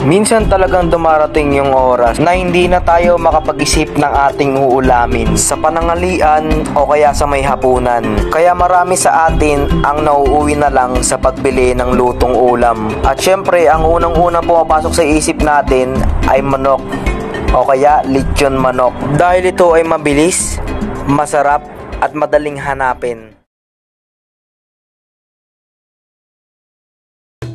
Minsan talagang dumarating yung oras na hindi na tayo makapag-isip ng ating uulamin sa panangalian o kaya sa may hapunan. Kaya marami sa atin ang nauuwi na lang sa pagbili ng lutong ulam. At syempre, ang unang-unang pumapasok sa isip natin ay manok o kaya lechon manok. Dahil ito ay mabilis, masarap at madaling hanapin.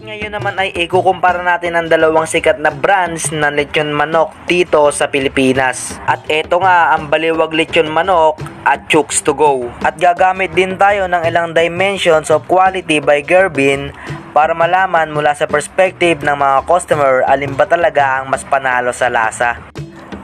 Ngayon naman ay ikukumpara natin ang dalawang sikat na brands ng lechon manok dito sa Pilipinas. At eto nga ang Baliwag Lechon Manok at Chooks to Go. At gagamit din tayo ng ilang dimensions of quality by Gerbin para malaman mula sa perspective ng mga customer alin ba talaga ang mas panalo sa lasa.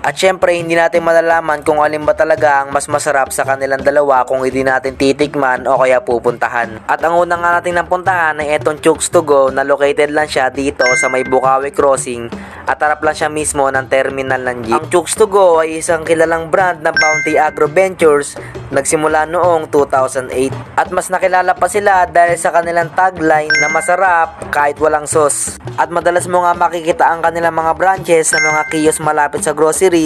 At syempre, hindi natin malalaman kung alin ba talaga ang mas masarap sa kanilang dalawa kung hindi natin titikman o kaya pupuntahan. At ang unang nga natin napuntahan ay etong Chooks to Go na located lang siya dito sa may Bukawi Crossing at harap lang siya mismo ng terminal ng jeep. Ang Chooks to Go ay isang kilalang brand ng Bounty Agro Ventures, nagsimula noong 2008. At mas nakilala pa sila dahil sa kanilang tagline na masarap kahit walang sauce. At madalas mo nga makikita ang kanilang mga branches sa mga kiosk malapit sa grocery,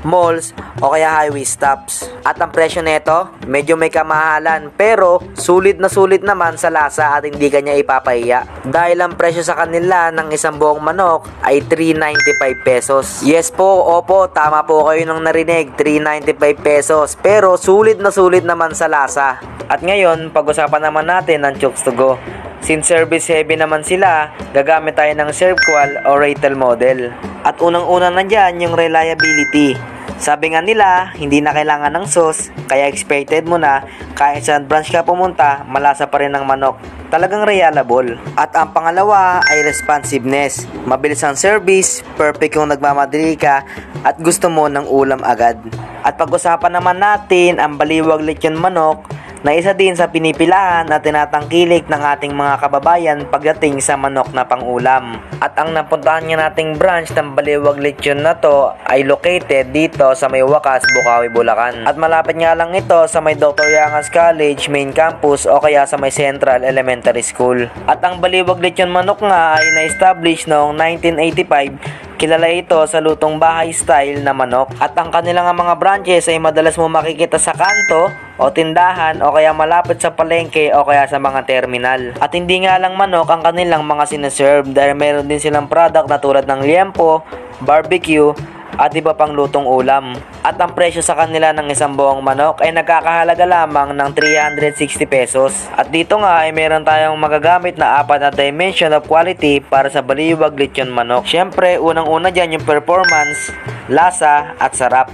malls o kaya highway stops. At ang presyo nito, medyo may kamahalan pero sulit naman sa lasa at hindi kanya ipapahiya. Dahil ang presyo sa kanila ng isang buong manok ay 395 pesos. Yes po, opo, tama po kayo nung narinig, 395 pesos. Pero sulit naman sa lasa. At ngayon, pag-usapan naman natin ang Chooks to Go. Since service heavy naman sila, gagamit tayo ng ServQual o Ratel model. At unang-una na dyan yung reliability. Sabi nga nila, hindi na kailangan ng sauce, kaya expected mo na kahit saan branch ka pumunta, malasa pa rin ang manok. Talagang reliable. At ang pangalawa ay responsiveness. Mabilis ang service, perfect kung nagmamadali ka at gusto mo ng ulam agad. At pag-usapan naman natin ang Baliwag Lechon Manok, na isa din sa pinipilahan at tinatangkilik ng ating mga kababayan pagdating sa manok na pangulam. At ang napuntahan nga nating branch ng Baliwag Lechon na to ay located dito sa may Wakas, Bukawi, Bulacan. At malapit nga lang ito sa may Dr. Yangas College main campus o kaya sa may Central Elementary School. At ang Baliwag Lechon Manok nga ay na-establish noong 1985. Kilala ito sa lutong bahay style na manok. At ang kanilang mga branches ay madalas mo makikita sa kanto o tindahan o kaya malapit sa palengke o kaya sa mga terminal. At hindi nga lang manok ang kanilang mga sineserve dahil meron din silang product na tulad ng liempo, barbecue at iba pang lutong ulam. At ang presyo sa kanila ng isang buong manok ay nagkakahalaga lamang ng 360 pesos. At dito nga ay meron tayong magagamit na 4 na dimension of quality para sa Baliwag Lechon Manok. Syempre, unang-una dyan yung performance, lasa at sarap.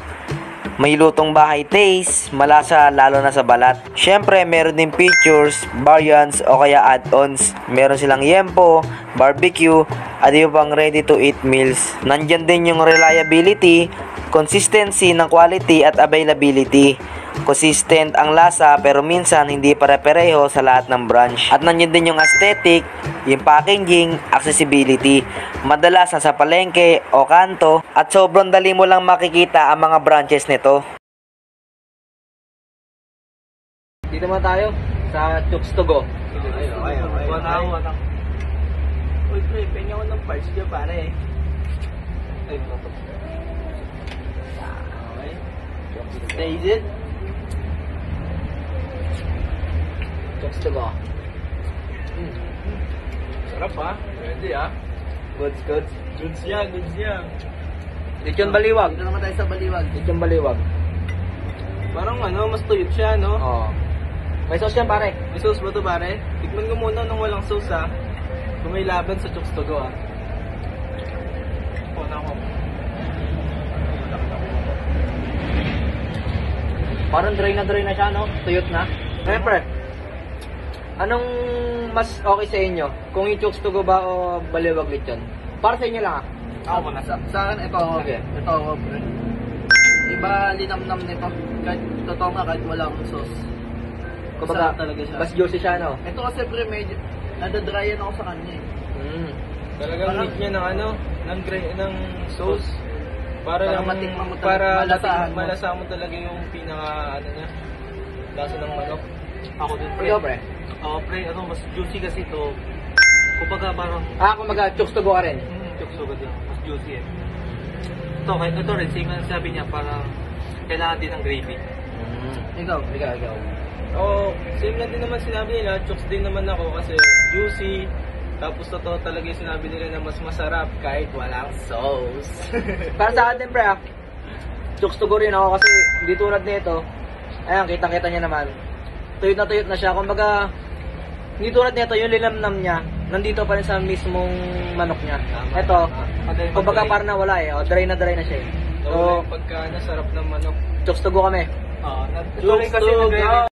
May lutong bahay taste, malasa lalo na sa balat. Syempre, meron din features, variants o kaya add-ons. Meron silang yempo, barbecue, at iba pang ready to eat meals. Nandyan din yung reliability, consistency ng quality at availability. Consistent ang lasa pero minsan hindi pare-pareho sa lahat ng branch. At nandiyan din yung aesthetic, yung packaging, accessibility. Madalas sa palengke o kanto at sobrang dali mo lang makikita ang mga branches nito. Dito mo tayo sa Chooks to Go. Okay. Wanang. Uy, pre, pengen ako ng parts dyan pare. Ay, okay. Stay it. Chooks to Go. Sarap ha? Pwede ha? Goods. Goods yan. Lechon Baliwag. Dito naman tayo sa Baliwag. Lechon Baliwag. Parang mas tuyot siya, no? Oo. May sauce yan pare. May sauce ba ito pare? Tikman ko muna nung walang sauce ha. Kung may laban sa Chooks to Go ha. Parang dry na siya, no? Tuyot na. Siyempre, anong mas okay sa inyo? Kung yung Chooks to Go ba o Baliwag Lechon? Para sa inyo lang ah. Ako muna. Sa akin, ito. Okay. Ito, pre. Iba linamnam nito. Kahit totoo nga, kahit wala akong sauce. Kumbaga, talaga siya. mas juicy siya, no? Ito kasi pre, medyo nadadryan ako sa kanya eh. Talagang need niya ng sauce. Para matikman mo malasa mo talaga yung pinaka niya. Lasa ng manok. Ako din pre. Ikaw pre? Ako pre, mas juicy kasi ito. Kumbaga parang... Kumbaga Chooks to Go ka rin? chokes so good lang. Mas juicy eh. Ito rin, same ang sabi niya, parang kailangan din ng gravy. Ikaw. Oo, same lang din naman sinabi nila, chokes din naman ako kasi juicy. Tapos totoo talaga yung sinabi nila na mas masarap kahit walang sauce. Para sa akin din, pre, chokes to go rin ako kasi hindi tulad nito. Ayan, kitang-kita niya naman. Tuyot na siya. Kumbaga, hindi tulad nito, yung linamnam niya, nandito pa rin sa mismong manok niya. Ito, kumbaga parang nawala eh. O, dry na siya eh. So, pagka nasarap ng manok. Chokes to go kami. Chokes to go!